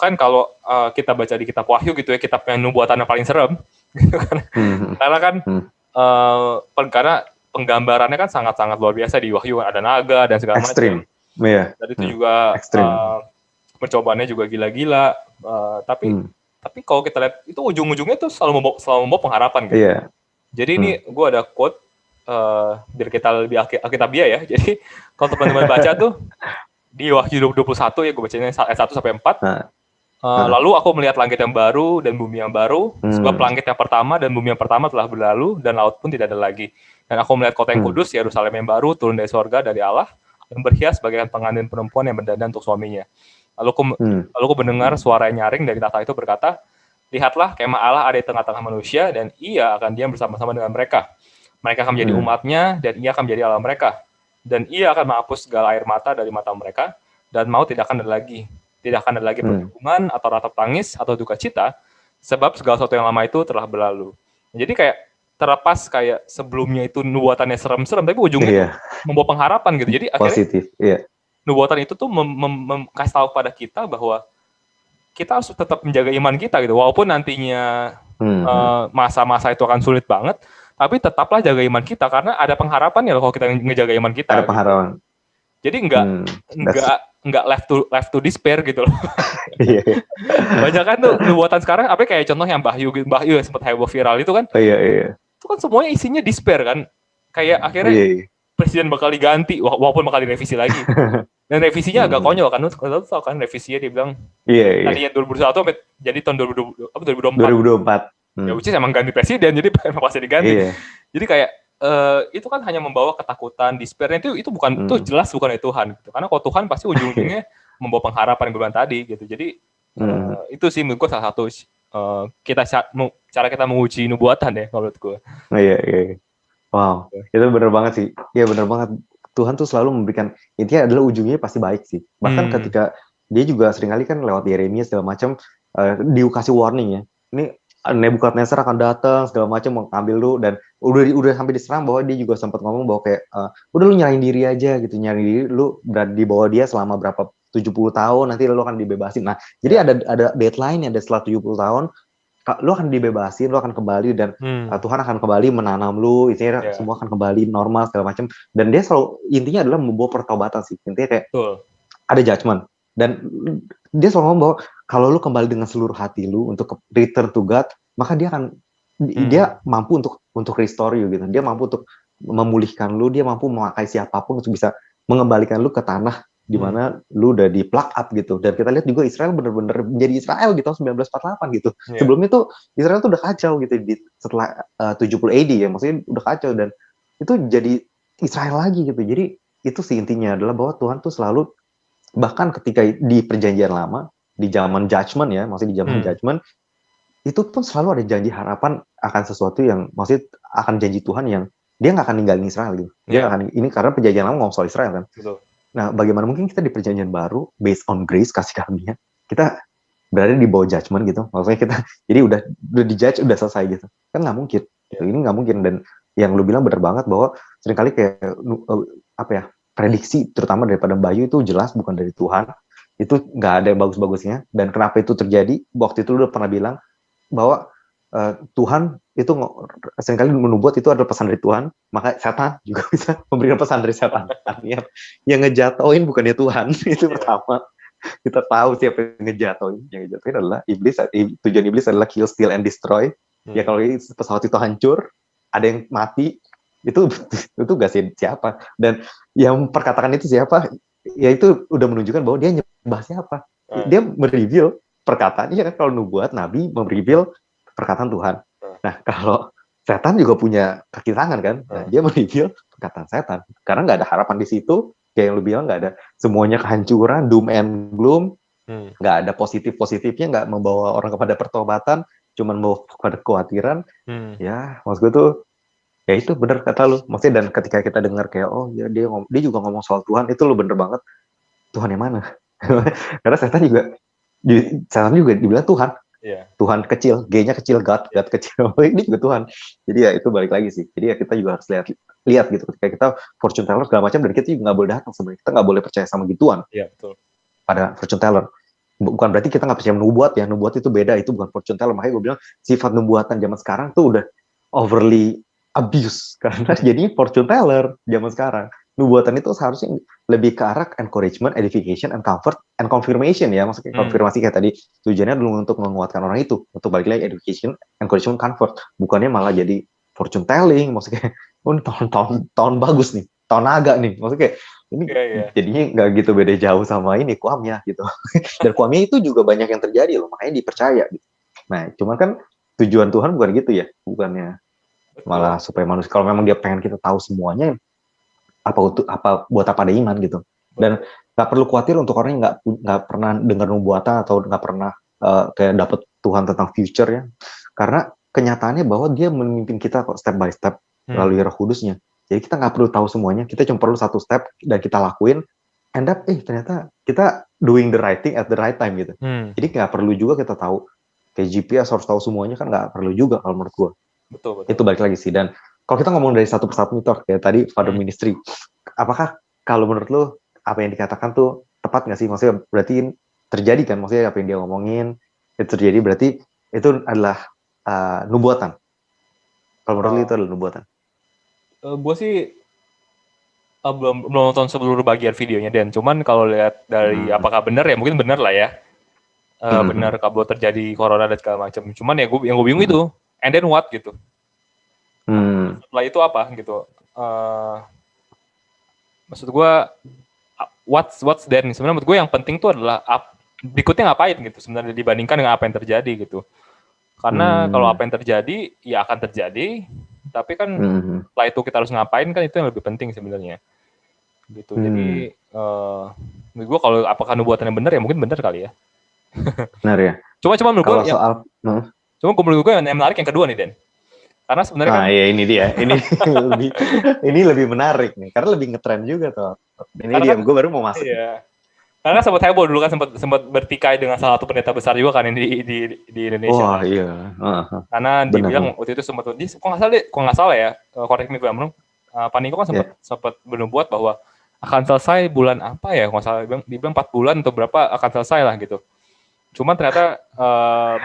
Kan kalau kita baca di kitab Wahyu gitu ya, kitab yang nubuatan yang paling serem gitu kan. Karena kan karena penggambarannya kan sangat-sangat luar biasa di Wahyu, ada naga dan segala macam. Ekstrim. Iya. Dan itu juga percobaannya juga gila-gila. Tapi kalau kita lihat itu ujung-ujungnya tuh selalu membawa pengharapan gitu. Iya. Jadi ini gue ada quote biar kita lebih alkitabiah ya. Jadi kalau teman-teman baca tuh di Wahyu 21 ya, gue bacanya ayat 1 sampai 4. Lalu aku melihat langit yang baru dan bumi yang baru, sebab langit yang pertama dan bumi yang pertama telah berlalu dan laut pun tidak ada lagi. Dan aku melihat kota yang kudus, Yerusalem yang baru turun dari sorga dari Allah, yang berhias bagaikan pengantin perempuan yang berdandan untuk suaminya. Lalu aku mendengar suara yang nyaring dari tahta itu berkata, lihatlah kemah Allah ada di tengah-tengah manusia dan ia akan diam bersama-sama dengan mereka. Mereka akan menjadi umatnya dan ia akan menjadi Allah mereka. Dan ia akan menghapus segala air mata dari mata mereka dan maut tidak akan ada lagi. Tidak akan ada lagi perhubungan atau ratap tangis atau duka cita, sebab segala sesuatu yang lama itu telah berlalu. Jadi kayak terlepas kayak sebelumnya itu nubuatannya serem-serem, tapi ujungnya membawa pengharapan gitu. Jadi akhirnya positif, nubuatan itu tuh kasih tahu pada kita bahwa kita harus tetap menjaga iman kita gitu. Walaupun nantinya masa-masa itu akan sulit banget, tapi tetaplah jaga iman kita karena ada pengharapan ya kalau kita ngejaga iman kita. Ada pengharapan. Gitu. Jadi enggak left to despair gitu loh. Banyak kan tuh nubuatan sekarang apa kayak contoh yang Mbah Yu yang sempat heboh viral itu kan. Itu kan semuanya isinya despair kan. Kayak akhirnya presiden bakal diganti walaupun bakal direvisi lagi. Dan revisinya agak konyol kan. Lu tahu kan revisinya dia bilang tadi 2021 sampai jadi tahun 2024. Ya which is emang ganti presiden jadi pasti diganti. Jadi kayak itu kan hanya membawa ketakutan, despair. Itu bukan itu jelas bukan dari Tuhan gitu. Karena kalau Tuhan pasti ujung-ujungnya membawa pengharapan yang gue bilang tadi gitu. Jadi itu sih menurut gue salah satu cara kita menguji nubuatan ya kalau menurut gue. Wow, itu benar banget sih. Iya benar banget. Tuhan tuh selalu memberikan, intinya adalah ujungnya pasti baik sih. Bahkan ketika dia juga seringkali kan lewat Yeremia segala macam dikasih warning ya. Ini Nebukadnezar akan datang segala macam mau ambil lu, dan udah sampai diserang bahwa dia juga sempat ngomong bahwa kayak udah lu nyerahin diri aja gitu, nyerahin diri lu berada di bawah dia selama berapa 70 tahun nanti lu akan dibebasin. Nah, jadi ada deadline ada setelah 70 tahun lu akan dibebasin, lu akan kembali dan Tuhan akan kembali menanam lu, intinya semua akan kembali normal segala macam. Dan dia selalu intinya adalah membawa pertobatan sih. Intinya kayak ada judgment. Dan dia selalu ngomong bahwa kalau lu kembali dengan seluruh hati lu untuk return to God, maka dia akan dia mampu untuk restore you gitu. Dia mampu untuk memulihkan lu, dia mampu memakai siapapun untuk bisa mengembalikan lu ke tanah di mana lu udah di plug up gitu. Dan kita lihat juga Israel benar-benar menjadi Israel gitu tahun 1948 gitu. Sebelumnya tuh Israel tuh udah kacau gitu setelah 70 AD ya, maksudnya udah kacau dan itu jadi Israel lagi gitu. Jadi itu sih intinya adalah bahwa Tuhan tuh selalu, bahkan ketika di perjanjian lama, di zaman judgment ya, maksudnya di zaman judgment itu pun selalu ada janji harapan akan sesuatu yang maksudnya akan janji Tuhan yang dia nggak akan ninggalin Israel gitu. Dia akan ini karena perjanjian lama ngomong soal Israel kan. Betul. Nah, bagaimana mungkin kita di perjanjian baru based on grace kasih karunia kita berada di bawah judgment gitu. Maksudnya kita jadi udah dijudge udah selesai gitu. Kan nggak mungkin. Ini nggak mungkin. Dan yang lu bilang benar banget bahwa seringkali kayak prediksi terutama daripada Bayu itu jelas bukan dari Tuhan. Itu nggak ada yang bagus-bagusnya. Dan kenapa itu terjadi? Waktu itu lu udah pernah bilang bahwa Tuhan itu seringkali menubuat itu adalah pesan dari Tuhan, maka setan juga bisa memberikan pesan dari setan. Artinya yang ngejatoin bukannya Tuhan, itu pertama. Kita tahu siapa yang ngejatoin. Yang ngejatoin adalah iblis. Tujuan iblis adalah kill, steal, and destroy. Ya kalau pesawat itu hancur, ada yang mati, itu gak siapa. Dan yang perkatakan itu siapa, ya itu udah menunjukkan bahwa dia nyembah siapa. Dia mereveal perkataannya kan, kalau nubuat, nabi mereveal perkataan Tuhan. Nah, kalau setan juga punya kaki tangan kan, nah, dia mereveal perkataan setan. Karena nggak ada harapan di situ, kayak yang lu bilang, nggak ada, semuanya kehancuran, doom and gloom, nggak ada positifnya, nggak membawa orang kepada pertobatan, cuman membawa kepada kekhawatiran. Ya, maksud gue tuh, ya itu bener kata lu. Maksudnya, dan ketika kita dengar kayak, oh ya dia juga ngomong soal Tuhan, itu lu bener banget. Tuhan yang mana? Karena setan juga dibilang Tuhan. Tuhan kecil, G-nya kecil, God kecil. Ini juga Tuhan. Jadi ya itu balik lagi sih. Jadi ya kita juga harus lihat gitu. Ketika kita fortune teller segala macam, dan kita juga nggak boleh datang sebenarnya. Kita nggak boleh percaya sama gituan. Iya, betul. Pada fortune teller. Bukan berarti kita nggak percaya nubuat ya. Nubuat itu beda, itu bukan fortune teller. Makanya gue bilang sifat nubuatan zaman sekarang tuh udah overly abuse. Karena jadinya fortune teller zaman sekarang. Nubuatan itu seharusnya lebih ke arah encouragement, edification, and comfort, and confirmation ya. Maksudnya konfirmasi kayak tadi, tujuannya dulu untuk menguatkan orang itu, untuk balik lagi education, encouragement, comfort. Bukannya malah jadi fortune telling, maksudnya ini tahun bagus nih, tahun naga nih, maksudnya ini jadinya nggak gitu beda jauh sama ini kuamnya gitu. Dan kuamnya itu juga banyak yang terjadi loh, makanya dipercaya gitu. Nah, cuma kan tujuan Tuhan bukan gitu ya, bukannya malah supaya manusia, kalau memang dia pengen kita tahu semuanya, buat apa ada iman gitu. Dan nggak perlu khawatir untuk orang yang nggak pernah dengar nubuatan atau nggak pernah kayak dapet Tuhan tentang future ya, karena kenyataannya bahwa dia memimpin kita kok step by step melalui Roh Kudusnya. Jadi kita nggak perlu tahu semuanya, kita cuma perlu satu step dan kita lakuin, end up ternyata kita doing the right thing at the right time gitu. Jadi nggak perlu juga kita tahu kayak GPS harus tahu semuanya, kan nggak perlu juga kalau menurut gua. Betul. Itu balik lagi sih. Dan kalau kita ngomong dari satu persatu nih, kayak tadi Father Ministry, apakah kalau menurut lo apa yang dikatakan tuh tepat nggak sih? Maksudnya berarti terjadi kan? Maksudnya apa yang dia ngomongin itu terjadi, berarti itu adalah nubuatan. Kalau menurut lo itu adalah nubuatan? Gue sih belum nonton seluruh bagian videonya, Dan. Cuman kalau lihat dari apakah benar ya, mungkin benar lah ya. Benar kalau terjadi corona dan segala macam. Cuman ya yang gue bingung itu, and then what gitu. Setelah itu apa gitu? Maksud gue, what's then? Sebenarnya menurut gue yang penting tuh adalah berikutnya ngapain gitu. Sebenarnya dibandingkan dengan apa yang terjadi gitu. Karena kalau apa yang terjadi, ya akan terjadi. Tapi kan setelah itu kita harus ngapain, kan itu yang lebih penting sebenarnya. Gitu. Jadi menurut gue kalau apakah nubuatannya benar ya mungkin benar kali ya. Benar ya. Cuma menurut gue cuma menurut gue yang menarik yang kedua nih, Den. Karena sebenarnya kan ya ini dia. Ini lebih menarik nih, karena lebih ngetren juga tuh. Ini dia, gue baru mau masuk. Iya. Karena sempat heboh dulu kan, sempat bertikai dengan salah satu pendeta besar juga kan di Indonesia. Wah, iya. Karena dibilang waktu itu sempat kok nggak salah ya, correct me if I'm wrong. Pak Niko kan sempat bernubuat bahwa akan selesai bulan apa ya, nggak salah dibilang 4 bulan atau berapa akan selesai lah gitu. Cuman ternyata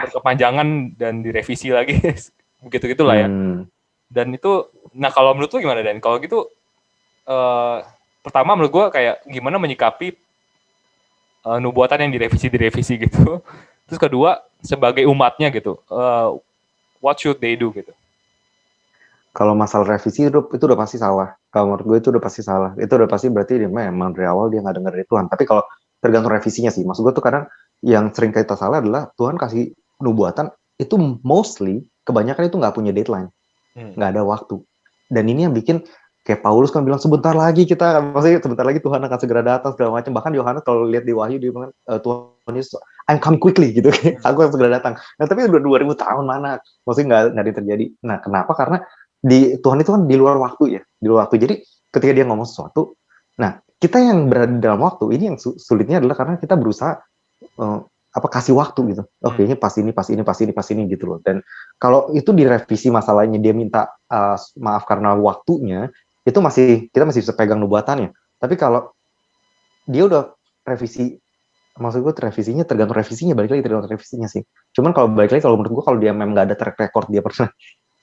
berkepanjangan dan direvisi lagi. Begitu-gitulah ya. Dan itu, nah kalau menurut lu gimana, Dan? Kalau gitu, pertama menurut gue kayak gimana menyikapi nubuatan yang direvisi gitu. Terus kedua, sebagai umatnya gitu, what should they do gitu? Kalau masalah revisi itu udah pasti salah. Kalau menurut gue itu udah pasti salah. Itu udah pasti berarti dia memang dari awal dia nggak dengar dari Tuhan. Tapi kalau tergantung revisinya sih. Maksud gue tuh kadang yang sering kita salah adalah Tuhan kasih nubuatan itu mostly kebanyakan itu nggak punya deadline, nggak ada waktu. Dan ini yang bikin kayak Paulus kan bilang sebentar lagi maksudnya sebentar lagi Tuhan akan segera datang segala macam. Bahkan Yohanes kalau lihat di Wahyu dia bilang Tuhan Yesus, I'm coming quickly gitu, aku akan segera datang. Nah tapi udah 2000 tahun mana, maksudnya nggak terjadi. Nah kenapa? Karena Tuhan itu kan di luar waktu ya, di luar waktu. Jadi ketika dia ngomong sesuatu, nah kita yang berada di dalam waktu ini yang sulitnya adalah karena kita berusaha kasih waktu gitu. Oke, ini pas ini gitu loh. Dan kalau itu direvisi masalahnya, dia minta maaf karena waktunya, itu kita masih bisa pegang nubuatannya. Tapi kalau dia udah revisi maksud gue tergantung revisinya, balik lagi tergantung revisinya sih. Cuman kalau balik lagi, kalau menurut gue kalau dia memang nggak ada track record dia pernah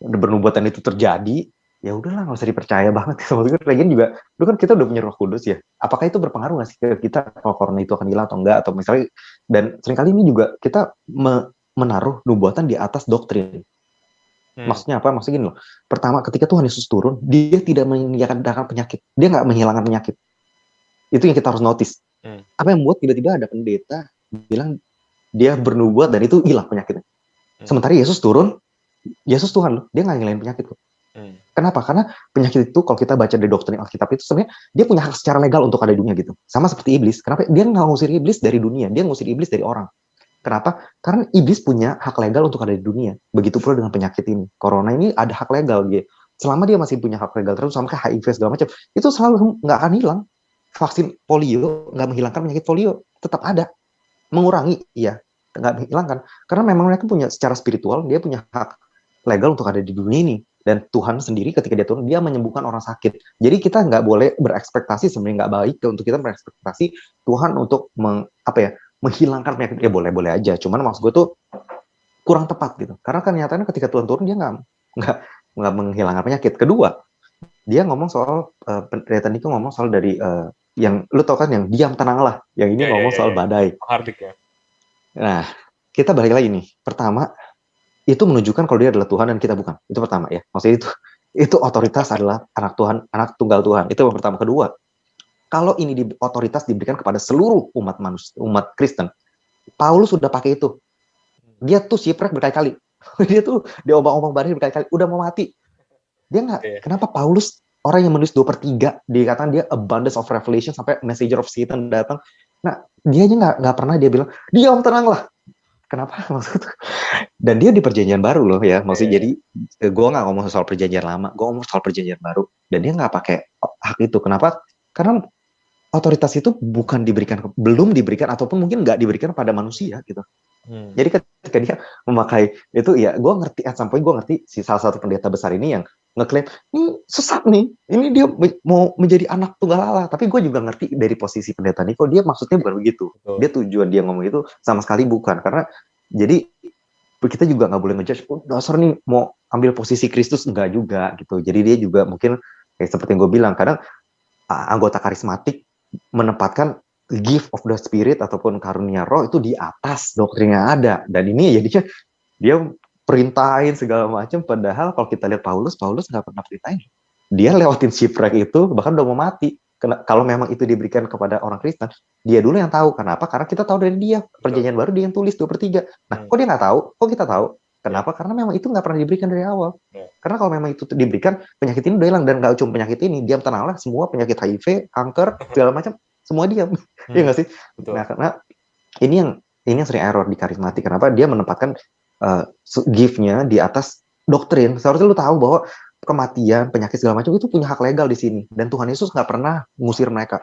bernubuatan itu terjadi, ya udahlah nggak usah dipercaya banget. Maksud gue lagian juga, itu kan kita udah punya Roh Kudus ya. Apakah itu berpengaruh nggak sih ke kita kalau corona itu akan hilang atau enggak? Atau misalnya, dan seringkali ini juga kita menaruh nubuatan di atas doktrin. Maksudnya apa? Maksudnya gini loh. Pertama, ketika Tuhan Yesus turun, dia tidak menghilangkan penyakit. Dia nggak menghilangkan penyakit. Itu yang kita harus notice. Apa yang membuat tiba-tiba ada pendeta bilang dia bernubuat dan itu hilang penyakitnya. Sementara Yesus turun, Yesus Tuhan loh, dia nggak ngilangin penyakit loh. Kenapa? Karena penyakit itu kalau kita baca dari doktrin Alkitab itu sebenarnya dia punya hak secara legal untuk ada di dunia gitu. Sama seperti iblis. Kenapa? Dia nggak ngusir iblis dari dunia, dia ngusir iblis dari orang. Kenapa? Karena iblis punya hak legal untuk ada di dunia. Begitu pula dengan penyakit ini. Corona ini ada hak legal dia. Selama dia masih punya hak legal terus sama kayak HIV segala macam, itu selalu nggak akan hilang. Vaksin polio nggak menghilangkan penyakit polio, tetap ada. Mengurangi, iya, nggak menghilangkan. Karena memang mereka punya secara spiritual, dia punya hak legal untuk ada di dunia ini. Dan Tuhan sendiri ketika dia turun, dia menyembuhkan orang sakit. Jadi kita nggak boleh berekspektasi, sebenarnya nggak baik untuk kita berekspektasi Tuhan untuk menghilangkan penyakit. Ya boleh-boleh aja. Cuman maksud gue tuh kurang tepat gitu. Karena kan nyatanya ketika Tuhan turun, dia nggak menghilangkan penyakit. Kedua, dia ngomong soal pendeta itu ngomong soal dari yang lu tau kan yang diam tenanglah. Yang ini ngomong soal badai. Hardik ya. Nah, kita balik lagi nih. Pertama, itu menunjukkan kalau dia adalah Tuhan dan kita bukan. Itu pertama ya. Maksudnya itu otoritas adalah anak Tuhan, anak tunggal Tuhan. Itu yang pertama. Kedua, kalau ini otoritas diberikan kepada seluruh umat manusia, umat Kristen, Paulus sudah pakai itu. Dia tuh shipwreck berkali-kali. Dia tuh diobang-obang badai berkali-kali. Udah mau mati. Dia nggak. Kenapa Paulus orang yang menulis 2/3 dikatakan dia abundance of revelation sampai messenger of Satan datang. Nah, dia aja nggak pernah dia bilang diam tenanglah. Kenapa? Maksud dan dia di perjanjian baru loh ya. Maksudnya jadi gue nggak ngomong soal perjanjian lama, gue ngomong soal perjanjian baru. Dan dia nggak pakai hak itu. Kenapa? Karena otoritas itu belum diberikan ataupun mungkin nggak diberikan pada manusia gitu. Jadi ketika dia memakai itu ya, gue ngerti at some point gue ngerti si salah satu pendeta besar ini yang ngeklaim ini sesat nih, ini dia mau menjadi anak tunggal Allah. Tapi gue juga ngerti dari posisi pendeta Niko, dia maksudnya bukan begitu. Dia tujuan dia ngomong itu sama sekali bukan. Karena jadi kita juga nggak boleh ngejudge, dasar nih mau ambil posisi Kristus, enggak juga gitu. Jadi dia juga mungkin kayak seperti yang gue bilang, kadang anggota karismatik menempatkan gift of the spirit ataupun karunia roh itu di atas doktrinnya ada. Dan ini jadinya dia perintahin segala macam, padahal kalau kita lihat Paulus nggak pernah perintahin. Dia lewatin shipwreck itu bahkan udah mau mati. Kalau memang itu diberikan kepada orang Kristen, dia dulu yang tahu. Kenapa? Karena kita tahu dari dia. Perjanjian baru dia yang tulis 2/3. Nah, kok dia nggak tahu? Kok kita tahu? Kenapa? Karena memang itu nggak pernah diberikan dari awal. Karena kalau memang itu diberikan, penyakit ini udah hilang. Dan nggak cuma penyakit ini, diam tenanglah, semua penyakit HIV, kanker, segala macam, semua diam. Iya nggak sih? Betul. Nah, karena ini yang sering error di karismatik. Kenapa? Dia menempatkan gift-nya di atas doktrin. Seharusnya lu tahu bahwa kematian, penyakit segala macam itu punya hak legal di sini. Dan Tuhan Yesus nggak pernah ngusir mereka.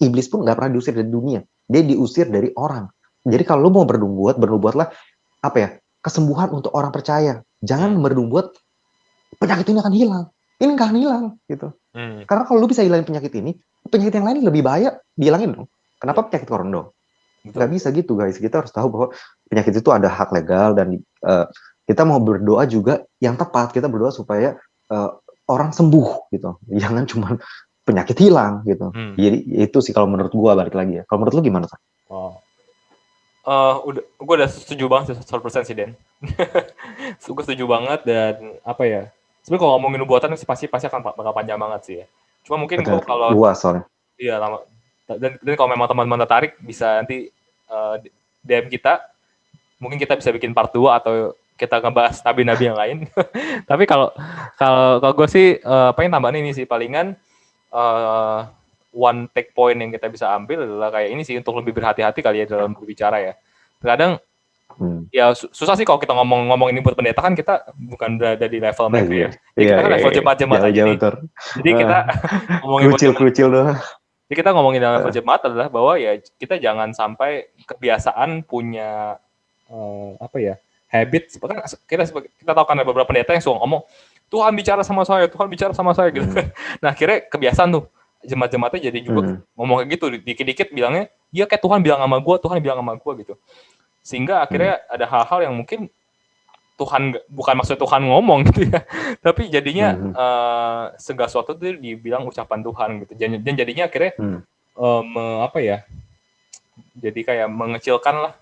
Iblis pun nggak pernah diusir dari dunia. Dia diusir dari orang. Jadi kalau lu mau bernubuatlah kesembuhan untuk orang percaya. Jangan bernubuat penyakit ini akan hilang. Ini nggak akan hilang gitu. Karena kalau lu bisa hilangin penyakit ini, penyakit yang lain lebih bahaya dihilangin dong. Kenapa penyakit corona dong? Nggak bisa gitu guys. Kita harus tahu bahwa penyakit itu ada hak legal dan kita mau berdoa juga yang tepat. Kita berdoa supaya orang sembuh gitu. Jangan cuma penyakit hilang gitu. Jadi itu sih kalau menurut gua, balik lagi ya. Kalau menurut lu gimana, Pak? Gue udah setuju banget 100% sih, Den. Gue setuju banget dan sebenarnya kalau ngomongin nubuatan sih pasti akan bakal panjang banget sih ya. Cuma mungkin gue kalau luas soalnya. Iya lama. Dan kalau memang teman-teman tertarik bisa nanti DM kita. Mungkin kita bisa bikin part 2 atau kita ngebahas nabi-nabi yang lain. Tapi kalau gue sih pengen tambahin ini sih, palingan one take point yang kita bisa ambil adalah kayak ini sih, untuk lebih berhati-hati kali ya dalam berbicara ya. Terkadang ya susah sih kalau kita ngomong ini buat pendeta, kan kita bukan berada di level mereka ya. Jadi kita kan level jemaat aja nih. Jadi kita ngomongin krucil doang. Jadi kita ngomongin dalam level jemaat adalah bahwa ya kita jangan sampai kebiasaan punya habit. Kan kita tahu kan ada beberapa pendeta yang suka ngomong Tuhan bicara sama saya gitu. Nah akhirnya kebiasaan tuh jemaat-jemaatnya jadi juga ngomong kayak gitu, dikit-dikit bilangnya iya kayak Tuhan bilang sama gue gitu. Sehingga akhirnya ada hal-hal yang mungkin bukan maksud Tuhan ngomong gitu ya, tapi jadinya segala sesuatu itu dibilang ucapan Tuhan gitu. Dan jadinya akhirnya apa ya? Jadi kayak mengecilkan lah.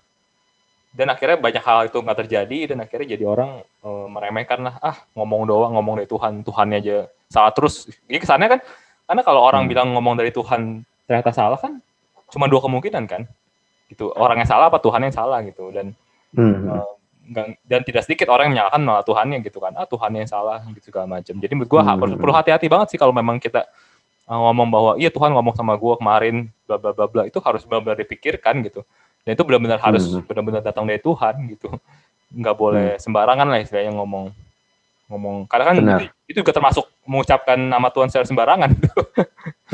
Dan akhirnya banyak hal itu nggak terjadi, dan akhirnya jadi orang meremehkan lah, ngomong doang, ngomong dari Tuhannya aja salah terus. Jadi kesannya kan, karena kalau orang bilang ngomong dari Tuhan ternyata salah kan, cuma 2 kemungkinan kan, gitu. Orangnya salah apa Tuhannya yang salah gitu. Dan dan tidak sedikit orang yang menyalahkan malah Tuhannya gitu kan, Tuhannya yang salah gitu segala macam. Jadi menurut gue perlu hati-hati banget sih kalau memang kita ngomong bahwa iya Tuhan ngomong sama gue kemarin bla bla bla bla, itu harus benar-benar dipikirkan gitu. Dan itu benar-benar harus benar-benar datang dari Tuhan gitu. Nggak boleh sembarangan lah istilahnya ngomong. Karena kan itu juga termasuk mengucapkan nama Tuhan secara sembarangan gitu.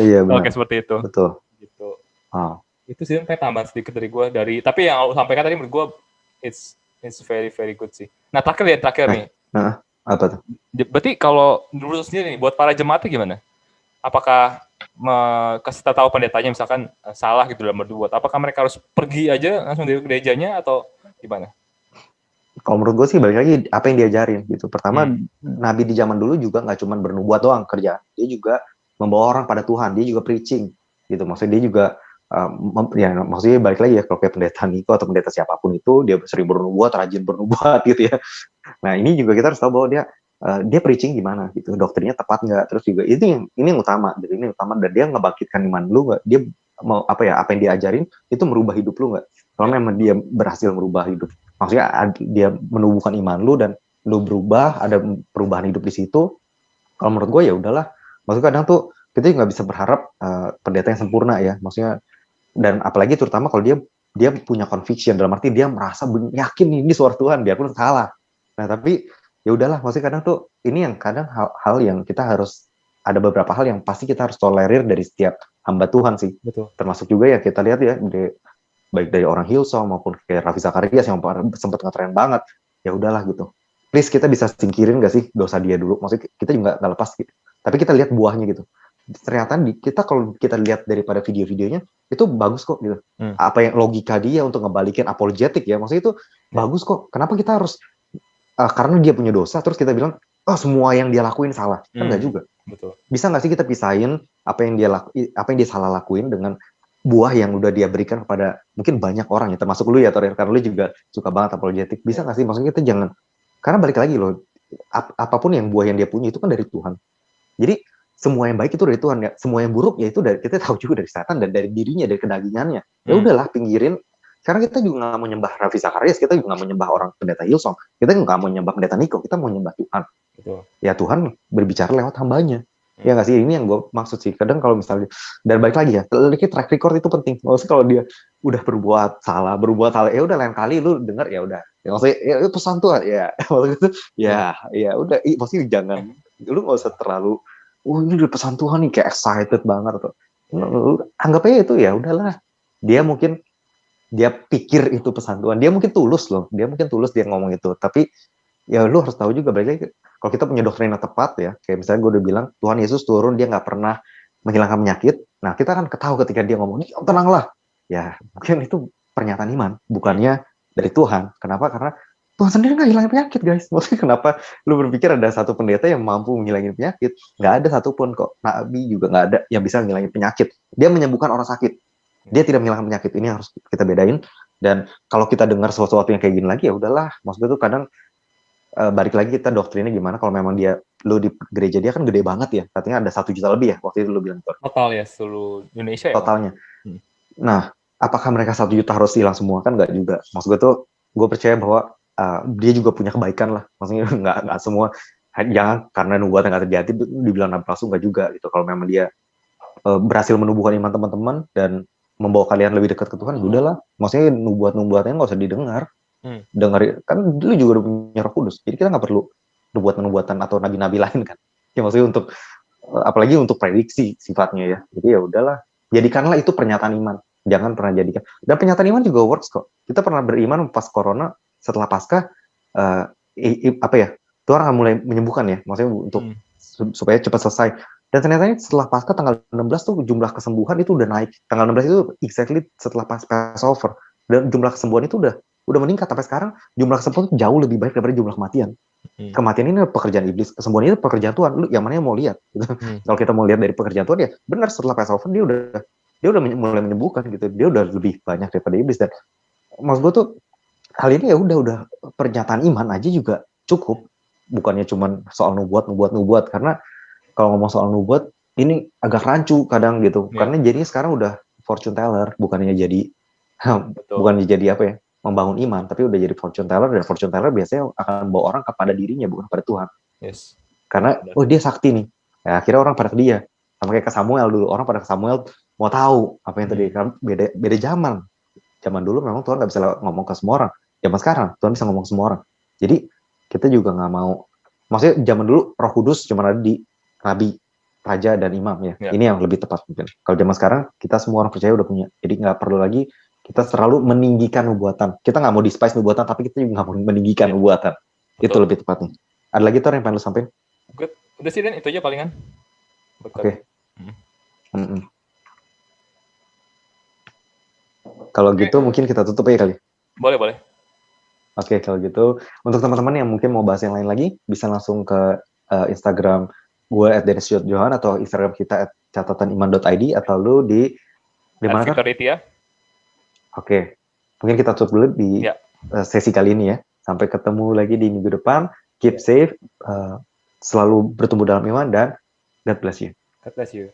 Iya benar. Oke, seperti itu. Betul. Gitu. Itu sih kayak tambahan sedikit dari gue, tapi yang aku sampaikan tadi menurut gue it's very very good sih. Nah, terakhir nih. Apa tuh? Berarti kalau dulu sendiri nih, buat para jemaatnya gimana? Apakah kasih tahu pendetanya misalkan salah gitu dalam berbuat, apakah mereka harus pergi aja langsung dari gerejanya atau gimana? Kalau menurut gue sih balik lagi apa yang diajarin gitu. Pertama, Nabi di zaman dulu juga nggak cuma bernubuat doang kerja, dia juga membawa orang pada Tuhan, dia juga preaching gitu. Maksudnya dia juga maksudnya balik lagi ya, kalau kayak pendeta Niko atau pendeta siapapun itu, dia sering bernubuat, rajin bernubuat gitu ya. Nah ini juga kita harus tahu bahwa dia preaching gimana gitu, doktrinnya tepat nggak, terus juga ini yang utama, dan dia ngebangkitkan iman lu nggak, dia mau apa yang diajarin itu merubah hidup lu nggak, kalau memang dia berhasil merubah hidup, maksudnya dia menumbuhkan iman lu dan lu berubah, ada perubahan hidup di situ, kalau menurut gue ya udahlah. Maksudnya kadang tuh kita nggak bisa berharap pendeta yang sempurna ya, maksudnya, dan apalagi terutama kalau dia punya conviction, dalam arti dia merasa yakin ini suara Tuhan biarpun salah. Nah tapi ya udahlah, maksudnya kadang tuh ini yang kadang hal yang kita harus, ada beberapa hal yang pasti kita harus tolerir dari setiap hamba Tuhan sih. Betul. Termasuk juga ya kita lihat ya, baik dari orang Hillsong maupun kayak Raffi Zakarias yang sempat ngetren banget. Ya udahlah gitu. Please kita bisa singkirin gak sih dosa dia dulu. Maksudnya kita juga nggak lepas gitu. Tapi kita lihat buahnya gitu. Ternyata kalau kita lihat daripada video-videonya itu bagus kok gitu. Apa yang logika dia untuk ngebalikin apologetik ya. Maksudnya itu bagus kok. Kenapa kita harus karena dia punya dosa terus kita bilang semua yang dia lakuin salah, kan nggak juga. Betul. Bisa nggak sih kita pisahin apa yang dia salah lakuin dengan buah yang udah dia berikan kepada mungkin banyak orang ya, termasuk lu ya Tor, karena lu juga suka banget apologetik. Bisa nggak sih, maksudnya kita jangan, karena balik lagi loh, apapun yang buah yang dia punya itu kan dari Tuhan. Jadi semua yang baik itu dari Tuhan ya, semua yang buruk ya itu dari, kita tahu juga dari setan dan dari dirinya, dari kedagingannya. Ya udahlah, pinggirin. Karena kita juga nggak mau nyembah Raffi Zakarias, kita juga nggak mau nyembah orang pendeta Hillsong, kita nggak mau nyembah pendeta Niko, kita mau nyembah Tuhan. Betul. Ya Tuhan berbicara lewat hambanya. Ya nggak sih, ini yang gue maksud sih. Kadang kalau misalnya, dan balik lagi ya, track record itu penting. Maksudnya kalau dia udah berbuat salah, ya udah lain kali lu denger ya udah. Ya, maksudnya ya, pesan Tuhan ya, maksudnya itu ya udah. Maksudnya jangan, lu nggak usah terlalu, ini udah pesan Tuhan nih kayak excited banget atau, anggap aja itu ya udahlah. Dia pikir itu pesan Tuhan, dia mungkin tulus dia ngomong itu, tapi ya lu harus tahu juga, berarti kalau kita punya doktrin yang tepat ya, kayak misalnya gue udah bilang Tuhan Yesus turun, dia nggak pernah menghilangkan penyakit, nah kita kan ketahui ketika dia ngomong, tenanglah, ya mungkin itu pernyataan iman, bukannya dari Tuhan. Kenapa? Karena Tuhan sendiri nggak hilangin penyakit guys. Maksudnya kenapa lu berpikir ada satu pendeta yang mampu menghilangin penyakit? Nggak ada satupun kok, Nabi juga nggak ada yang bisa menghilangin penyakit. Dia menyembuhkan orang sakit, dia tidak menghilangkan penyakit. Ini harus kita bedain. Dan kalau kita dengar sesuatu yang kayak gini lagi, ya udahlah. Maksudnya tuh kadang balik lagi kita doktrinnya gimana. Kalau memang lu di gereja dia kan gede banget ya, katanya ada 1 juta lebih ya waktu itu lu bilang. Total ya seluruh Indonesia ya. Totalnya. Nah, apakah mereka 1 juta harus hilang semua? Kan nggak juga. Maksud gue tuh, gue percaya bahwa dia juga punya kebaikan lah. Maksudnya nggak semua. Jangan karena nubuatan nggak terjadi dibilang nabi palsu, nggak juga gitu. Kalau memang dia berhasil menumbuhkan iman teman-teman dan membawa kalian lebih dekat ke Tuhan, udahlah. Maksudnya nubuat-nubuatnya nggak usah didengar. Dengar kan dulu juga udah punya Roh Kudus. Jadi kita nggak perlu nubuatan atau nabi-nabi lain kan. Ya maksudnya untuk apalagi untuk prediksi sifatnya ya. Jadi ya udahlah. Jadikanlah itu pernyataan iman. Jangan pernah jadikan. Dan pernyataan iman juga works kok. Kita pernah beriman pas corona, setelah pasca Tuhan akan mulai menyembuhkan ya. Maksudnya untuk supaya cepat selesai. Dan ternyata setelah Paskah tanggal 16 tuh jumlah kesembuhan itu udah naik. Tanggal 16 itu exactly setelah Passover. Dan jumlah kesembuhan itu udah meningkat sampai sekarang. Jumlah kesembuhan itu jauh lebih baik daripada jumlah kematian. Kematian ini pekerjaan iblis, kesembuhan ini pekerjaan Tuhan. Lu yang mana yang mau lihat? Gitu. Kalau kita mau lihat dari pekerjaan Tuhan ya benar setelah Passover dia udah mulai menyembuhkan gitu. Dia udah lebih banyak daripada iblis. Dan maksud gue tuh hal ini ya udah pernyataan iman aja juga cukup. Bukannya cuman soal nubuat karena kalau ngomong soal nubuat ini agak rancu kadang gitu. Karena jadinya sekarang udah fortune teller, bukannya jadi apa ya? Membangun iman, tapi udah jadi fortune teller, dan fortune teller biasanya akan bawa orang kepada dirinya bukan pada Tuhan. Yes. Karena dia sakti nih. Ya, akhirnya orang pada ke dia. Sama kayak ke Samuel dulu, orang pada ke Samuel mau tahu apa yang terjadi. Karena beda zaman. Zaman dulu memang Tuhan nggak bisa ngomong ke semua orang. Zaman sekarang Tuhan bisa ngomong ke semua orang. Jadi kita juga nggak mau. Maksudnya zaman dulu Roh Kudus cuma ada di nabi, raja, dan imam ya. Ini yang lebih tepat mungkin. Kalau zaman sekarang kita semua orang percaya udah punya. Jadi nggak perlu lagi kita terlalu meninggikan nubuatan. Kita nggak mau despise nubuatan, tapi kita juga nggak mau meninggikan nubuatan. Betul. Itu lebih tepatnya. Ada lagi tuh yang pengen lu sampein? Udah sih Dan, itu aja palingan. Oke. Kalau gitu mungkin kita tutup aja kali. Boleh. Oke, kalau gitu untuk teman-teman yang mungkin mau bahas yang lain lagi, bisa langsung ke Instagram gue @dennis.johan atau Instagram kita @catataniman.id atau lu di mana kan? Ya. Oke, mungkin kita tutup dulu di sesi kali ini ya. Sampai ketemu lagi di minggu depan. Keep safe, selalu bertumbuh dalam iman, dan God bless you. God bless you.